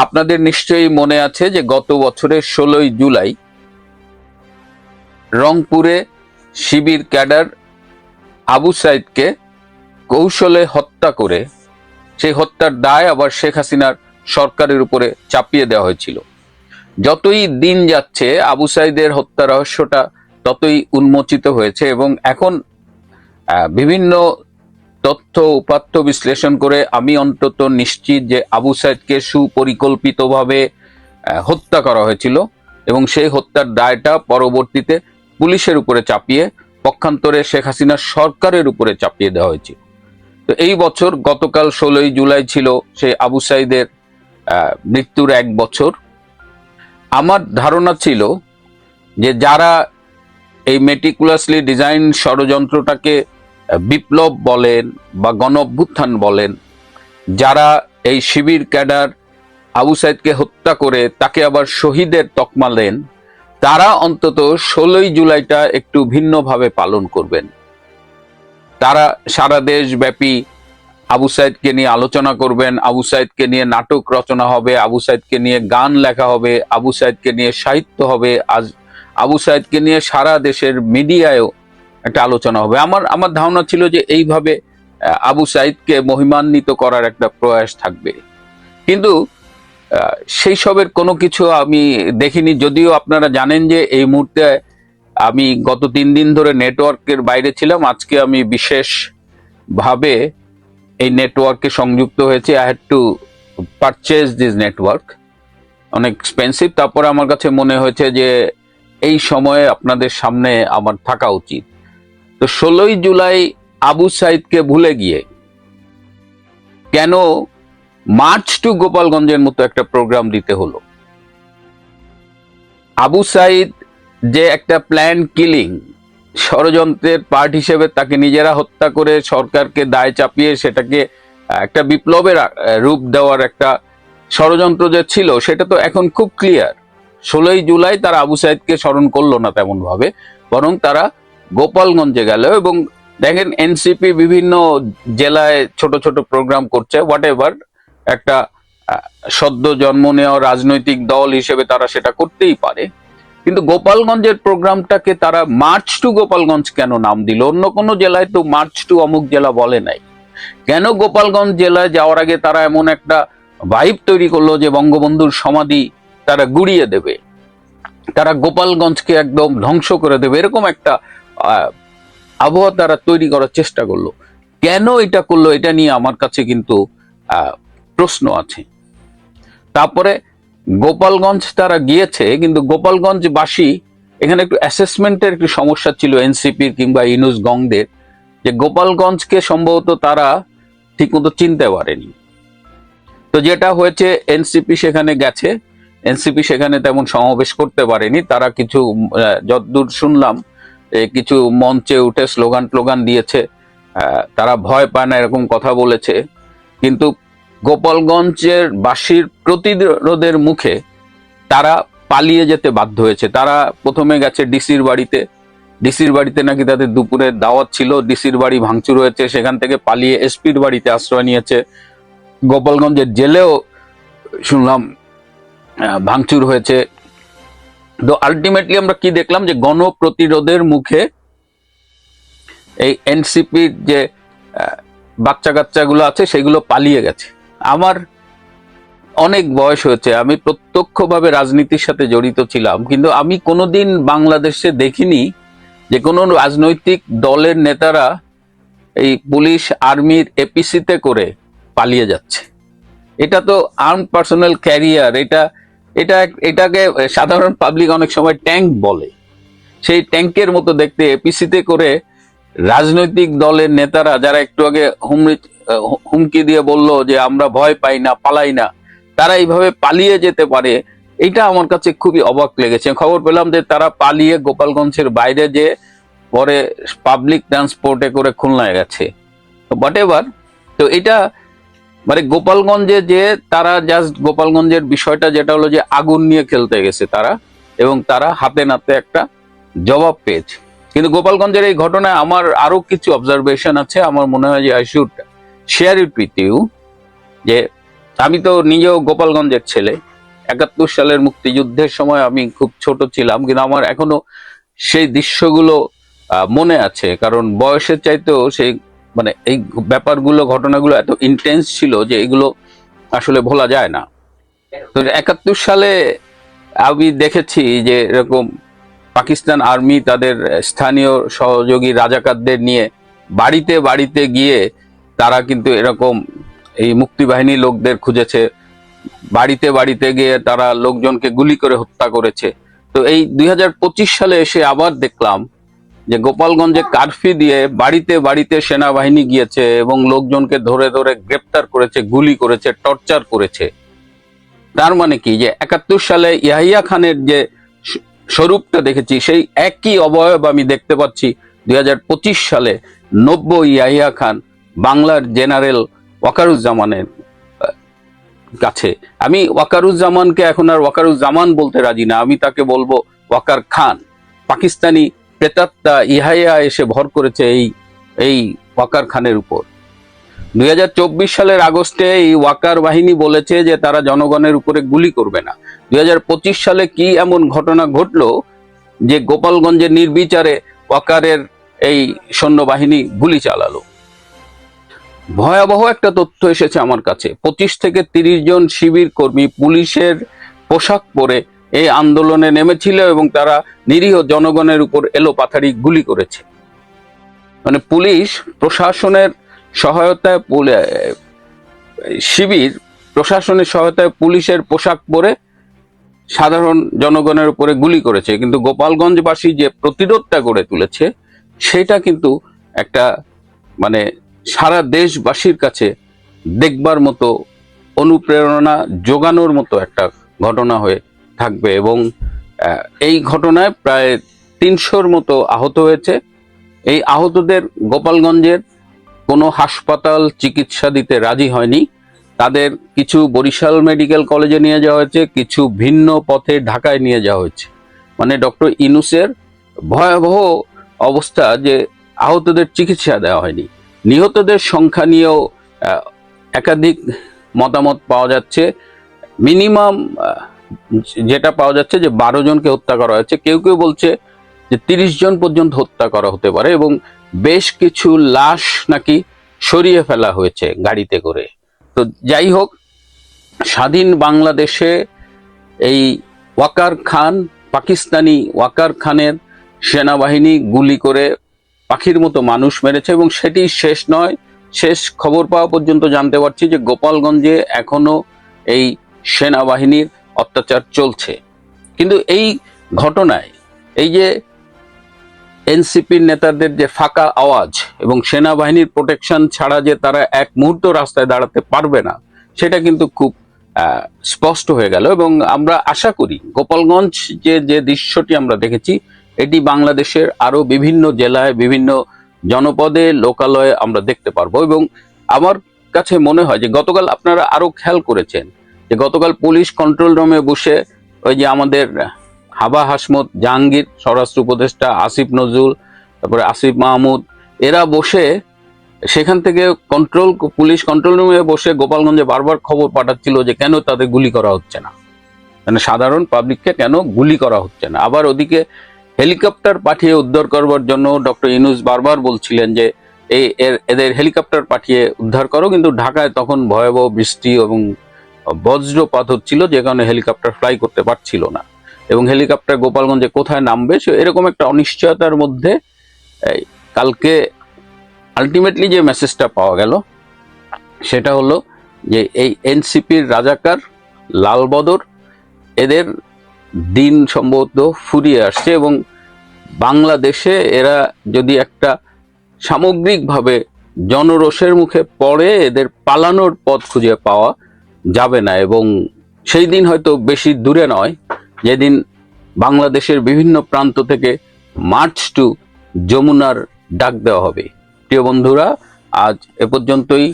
আপনাদের নিশ্চয়ই মনে আছে যে গত বছরের 16ই জুলাই রংপুরে শিবির ক্যাডার আবু সাইদকে কৌশলে হত্যা করে সেই হত্যার দায় আবার শেখ হাসিনার সরকারের উপরে চাপিয়ে দেওয়া হয়েছিল। যতই দিন যাচ্ছে আবু সাইদের হত্যা রহস্যটা ততই উন্মোচিত হয়েছে এবং এখন বিভিন্ন তথ্য উপাত্ত বিশ্লেষণ করে আমি অন্তত নিশ্চিত যে আবু সাইদকে সুপরিকল্পিতভাবে হত্যা করা হয়েছিল এবং সেই হত্যার দায়টা পরবর্তীতে পুলিশের উপরে চাপিয়ে পক্ষান্তরে শেখ হাসিনার সরকারের উপরে চাপিয়ে দেওয়া হয়েছিল। তো এই বছর গতকাল 16ই জুলাই ছিল সেই আবু সাইদের মৃত্যুর 1 বছর। আমার ধারণা ছিল যে যারা এই মেটিকুলাসলি ডিজাইন ষড়যন্ত্রটাকে বিপ্লব বলেন বা গণ অভ্যুত্থান বলেন, যারা এই শিবির ক্যাডার আবু সাইদকে হত্যা করে তাকে আবার শহীদের তকমা দেন, তারা অন্তত 16ই জুলাইটা একটু ভিন্নভাবে পালন করবেন। তারা সারা দেশব্যাপী আবু সাইদকে নিয়ে আলোচনা করবেন, আবু সাইদকে নিয়ে নাটক রচনা হবে, আবু সাইদকে নিয়ে গান লেখা হবে, আবু সাইদকে নিয়ে সাহিত্য হবে, আজ আবু সাইদকে নিয়ে সারা দেশের মিডিয়ায়ও একটা আলোচনা হবে। আমার ধারণা ছিল যে এইভাবে আবু সাইদকে মহিমান্বিত করার একটা প্রয়াস থাকবে, কিন্তু সেই সবের কোনো কিছু আমি দেখিনি। যদিও আপনারা জানেন যে এই মুহূর্তে আমি গত 3 দিন ধরে নেটওয়ার্কের বাইরে ছিলাম, আজকে আমি বিশেষভাবে এই নেটওয়ার্কে সংযুক্ত হয়েছে। I had to purchase this network, অনেক এক্সপেন্সিভ। তারপরে আমার কাছে মনে হয়েছে যে এই সময়ে আপনাদের সামনে আমার থাকা উচিত। তো 16ই জুলাই আবু সাইদকে ভুলে গিয়ে কেন মার্চ টু গোপালগঞ্জের মতো একটা প্রোগ্রাম দিতে হলো? আবু সাইদ যে একটা প্ল্যান কিলিং ষড়যন্ত্রের পার্ট হিসেবে তাকে নিজেরা হত্যা করে সরকারকে দায় চাপিয়ে সেটাকে একটা বিপ্লবের রূপ দেওয়ার একটা ষড়যন্ত্র যে ছিল, সেটা তো এখন খুব ক্লিয়ার। 16ই জুলাই তারা আবু সাইদকে স্মরণ করলো না তেমন ভাবে, বরং তারা গোপালগঞ্জে গেল এবং দেখেন এনসিপি বিভিন্ন জেলায় ছোট ছোট প্রোগ্রাম করছে, হোয়াট এভার, একটা সদ্য জন্ম নেওয়া রাজনৈতিক দল হিসেবে তারা সেটা করতেই পারে। কিন্তু গোপালগঞ্জের প্রোগ্রামটাকে তারা মার্চ টু গোপালগঞ্জ কেন নাম দিল? অন্য কোনো জেলায় তো মার্চ টু অমুক জেলা বলে নাই, কেন গোপালগঞ্জ জেলায় যাওয়ার আগে তারা এমন একটা ভাইব তৈরি করলো যে বঙ্গবন্ধুর সমাধি তারা গুড়িয়ে দেবে, তারা গোপালগঞ্জকে একদম ধ্বংস করে দেবে, এরকম একটা আবহাওয়া তারা তৈরি করার চেষ্টা করলো। কেন এটা করলো, এটা নিয়ে আমার কাছে কিন্তু প্রশ্ন আছে। তারপরে গোপালগঞ্জ তারা গিয়েছে, কিন্তু গোপালগঞ্জবাসী এখানে একটু অ্যাসেসমেন্টের একটু সমস্যা ছিল এনসিপির কিংবা ইউনুস গংদের, যে গোপালগঞ্জকে সম্ভবত তারা ঠিকমতো চিনতে পারেনি। তো যেটা হয়েছে, এনসিপি সেখানে গেছে, এনসিপি সেখানে তেমন সমাবেশ করতে পারেনি। তারা কিছু যতদূর শুনলাম কিছু মঞ্চে উঠে স্লোগান দিয়েছে, তারা ভয় পায় না এরকম কথা বলেছে। কিন্তু গোপালগঞ্জের বাসীর প্রতিরোধের মুখে তারা পালিয়ে যেতে বাধ্য হয়েছে। তারা প্রথমে গেছে ডিসির বাড়িতে, ডিসির বাড়িতে নাকি তাদের দুপুরের দাওয়াত ছিল, ডিসির বাড়ি ভাঙচুর হয়েছে, সেখান থেকে পালিয়ে এসপির বাড়িতে আশ্রয় নিয়েছে। গোপালগঞ্জের জেলেও শুনলাম ভাঙচুর হয়েছে। তো আলটিমেটলি আমরা কি দেখলাম, যে গণপ্রতিরোধের মুখে এই এনসিপির যে বাচ্চা কাচ্চাগুলো আছে সেগুলো পালিয়ে গেছে। আমার অনেক বয়স হয়েছে, আমি প্রত্যক্ষভাবে রাজনীতির সাথে জড়িত ছিলাম, কিন্তু আমি কোনোদিন বাংলাদেশে দেখিনি যে কোনো রাজনৈতিক দলের নেতারা এই পুলিশ আর্মির এপিসিতে করে পালিয়ে যাচ্ছে। এটা তো আর্ম পার্সোনাল ক্যারিয়ার, এটাকে সাধারণ পাবলিক অনেক সময় ট্যাঙ্ক বলে। সেই ট্যাঙ্কের মতো দেখতে এপিসিতে করে রাজনৈতিক দলের নেতারা, যারা একটু আগে হুমকি দিয়ে বলল যে আমরা ভয় পাই না, পালাই না, তারা এইভাবে পালিয়ে যেতে পারে, এটা আমার কাছে খুবই অবাক লেগেছে। খবর পেলাম যে তারা পালিয়ে গোপালগঞ্জের বাইরে যে পরে পাবলিক ট্রান্সপোর্টে করে খুলনায় গেছে, হোয়াট এভার। তো এটা মানে গোপালগঞ্জে যে তারা জাস্ট গোপালগঞ্জের বিষয়টা যেটা হলো যে আগুন নিয়ে খেলতে গেছে তারা, এবং তারা হাতে নাতে একটা জবাব পেয়েছে। কিন্তু গোপালগঞ্জের এই ঘটনায় আমার আরো কিছু অবজারভেশন আছে, আমার মনে হয় যে I should share it with you. যে আমি তো নিজেও গোপালগঞ্জের ছেলে। 71 সালের মুক্তিযুদ্ধের সময় আমি খুব ছোট ছিলাম, কিন্তু আমার এখনো সেই দৃশ্যগুলো মনে আছে, কারণ বয়সের চাইতেও সেই মানে এই ব্যাপারগুলো, ঘটনাগুলো এত ইন্টেন্স ছিল যে এগুলো আসলে ভোলা যায় না। তো 71 সালে আমি দেখেছি যে এরকম পাকিস্তান আর্মি তাদের স্থানীয় সহযোগী রাজাকারদের নিয়ে বাড়িতে বাড়িতে গিয়ে তারা কিন্তু এরকম এই মুক্তিবাহিনী লোকদের খুঁজেছে, বাড়িতে বাড়িতে গিয়ে তারা লোকজনকে গুলি করে হত্যা করেছে। তো এই 2025 সালে এসে আবার দেখলাম যে গোপালগঞ্জে কারফিউ দিয়ে বাড়িতে বাড়িতে সেনাবাহিনী গিয়েছে এবং লোকজনকে ধরে ধরে গ্রেপ্তার করেছে, গুলি করেছে, টর্চার করেছে। তার মানে কি, যে 71 সালে ইয়াহিয়া খানের যে স্বরূপটা দেখেছি সেই একই অবয়ব আমি দেখতে পাচ্ছি 2025 সালে নব্য ইয়াহিয়া খান বাংলার জেনারেল ওয়াকারুজ্জামানের কাছে। আমি ওয়াকারুজ্জামানকে এখন আর ওয়াকারুজ্জামান বলতে রাজি না, আমি তাকে বলবো ওয়াকার খান। পাকিস্তানি প্রেতাত্মা ইহাইয়া এসে ভর করেছে এই ওয়াকার খানের উপর। 2024 সালের আগস্টে এই ওয়াকার বাহিনী বলেছে যে তারা জনগণের উপরে গুলি করবে না। 2025 সালে কি এমন ঘটনা ঘটলো যে গোপালগঞ্জে নির্বিচারে ওয়াকারের এই সৈন্যবাহিনী গুলি চালালো। ভয়াবহ একটা তথ্য এসেছে আমার কাছে, 25 থেকে 30 জন শিবির কর্মী পুলিশের পোশাক পরে এই আন্দোলনে নেমেছিল এবং তারা নিরীহ জনগণের উপর এলোপাথারি গুলি করেছে। মানে পুলিশ প্রশাসনের সহায়তায়, শিবির প্রশাসনের সহায়তায় পুলিশের পোশাক পরে সাধারণ জনগণের উপরে গুলি করেছে, কিন্তু গোপালগঞ্জবাসী যে প্রতিরোধটা গড়ে তুলেছে সেটা কিন্তু একটা মানে সারা দেশবাসীর কাছে দেখবার মতো, অনুপ্রেরণা যোগানোর মতো একটা ঘটনা হয়ে থাকবে। এবং এই ঘটনায় প্রায় 300-র মতো আহত হয়েছে। এই আহতদের গোপালগঞ্জের কোনো হাসপাতাল চিকিৎসা দিতে রাজি হয়নি। তাদের কিছু বরিশাল মেডিকেল কলেজে নিয়ে যাওয়া হয়েছে, কিছু ভিন্ন পথে ঢাকায় নিয়ে যাওয়া হয়েছে। মানে ডক্টর ইউনূসের ভয়াবহ অবস্থা যে আহতদের চিকিৎসা দেওয়া হয়নি। নিহতদের সংখ্যা নিয়েও একাধিক মতামত পাওয়া যাচ্ছে। মিনিমাম যেটা পাওয়া যাচ্ছে যে 12 জনকে হত্যা করা হয়েছে, কেউ কেউ বলছে যে 30 জন পর্যন্ত হত্যা করা হতে পারে, এবং বেশ কিছু লাশ নাকি সরিয়ে ফেলা হয়েছে গাড়িতে করে। তো যাই হোক, স্বাধীন বাংলাদেশে এই ওয়াকার খান, পাকিস্তানি ওয়াকার খানের সেনাবাহিনী গুলি করে পাখির মতো মানুষ মেরেছে, এবং সেটি শেষ নয়। শেষ খবর পাওয়া পর্যন্ত জানতে পারছি যে গোপালগঞ্জে এখনো এই সেনাবাহিনীর অত্যাচার চলছে। কিন্তু এই ঘটনায় এই যে এনসিপির নেতাদের যে ফাঁকা আওয়াজ এবং সেনাবাহিনীর প্রোটেকশন ছাড়া যে তারা এক মুহূর্ত রাস্তায় দাঁড়াতে পারবে না, সেটা কিন্তু খুব স্পষ্ট হয়ে গেল। এবং আমরা আশা করি গোপালগঞ্জ যে দৃশ্যটি আমরা দেখেছি এটি বাংলাদেশের আরো বিভিন্ন জেলায়, বিভিন্ন জনপদে, লোকালয়ে আমরা দেখতে পারবো। এবং আমার কাছে মনে হয় যে গতকাল আপনারা আরো খেয়াল করেছেন যে গতকাল পুলিশ কন্ট্রোল রুমে বসে ওই যে আমাদের হাবা হাসমত, জাহাঙ্গীর স্বরাষ্ট্র উপদেষ্টা, আসিফ নজরুল, তারপরে আসিফ মাহমুদ, এরা বসে সেখান থেকে পুলিশ কন্ট্রোল রুমে বসে গোপালগঞ্জে বারবার খবর পাঠাচ্ছিল যে কেন তাদের গুলি করা হচ্ছে না, মানে সাধারণ পাবলিককে কেন গুলি করা হচ্ছে না। আবার ওদিকে হেলিকপ্টার পাঠিয়ে উদ্ধার করবার জন্য ডক্টর ইউনূস বারবার বলছিলেন যে এদের হেলিকপ্টার পাঠিয়ে উদ্ধার করো, কিন্তু ঢাকায় তখন ভয়াবহ বৃষ্টি এবং বজ্রপাত হচ্ছিল, যে কারণে হেলিকপ্টার ফ্লাই করতে পারছিল না, এবং হেলিকপ্টার গোপালগঞ্জে কোথায় নামবে এরকম একটা অনিশ্চয়তার মধ্যে কালকে আলটিমেটলি যে মেসেজটা পাওয়া গেল সেটা হলো যে এই এনসিপির রাজাকার লালবদর এদের দিন সম্ভবত ফুরিয়ে আসছে, এবং বাংলাদেশে এরা যদি একটা সামগ্রিকভাবে জনরোষের মুখে পড়ে এদের পালানোর পথ খুঁজে পাওয়া যাবে না। এবং সেই দিন হয়তো বেশি দূরে নয় যেদিন বাংলাদেশের বিভিন্ন প্রান্ত থেকে মার্চ টু যমুনার ডাক দেওয়া হবে। প্রিয় বন্ধুরা, আজ এ পর্যন্তই।